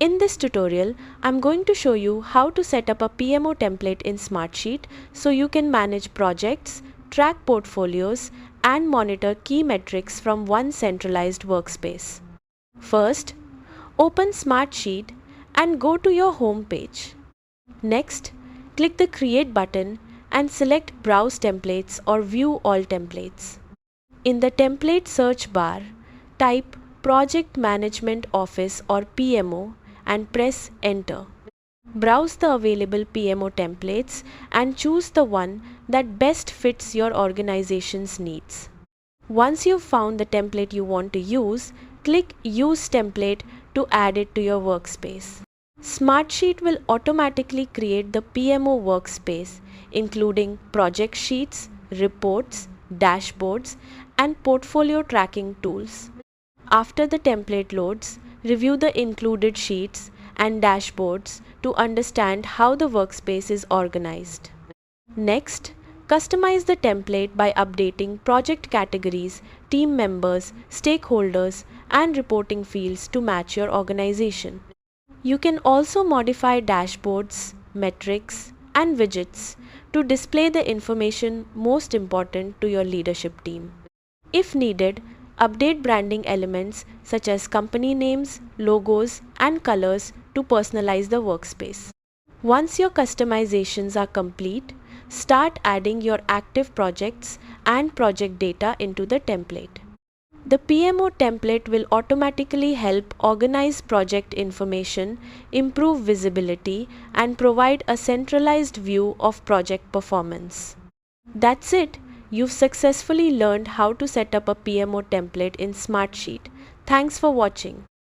In this tutorial, I'm going to show you how to set up a PMO template in Smartsheet so you can manage projects, track portfolios, and monitor key metrics from one centralized workspace. First, open Smartsheet and go to your home page. Next, click the Create button and select Browse Templates or View All Templates. In the Template search bar, type Project Management Office or PMO and press Enter. Browse the available PMO templates and choose the one that best fits your organization's needs. Once you've found the template you want to use, click Use Template to add it to your workspace. Smartsheet will automatically create the PMO workspace, including project sheets, reports, dashboards, and portfolio tracking tools. After the template loads, review the included sheets and dashboards to understand how the workspace is organized. Next, customize the template by updating project categories, team members, stakeholders, and reporting fields to match your organization. You can also modify dashboards, metrics, and widgets to display the information most important to your leadership team. If needed, update branding elements such as company names, logos, and colors to personalize the workspace. Once your customizations are complete, start adding your active projects and project data into the template. The PMO template will automatically help organize project information, improve visibility, and provide a centralized view of project performance. That's it. You've successfully learned how to set up a PMO template in Smartsheet. Thanks for watching.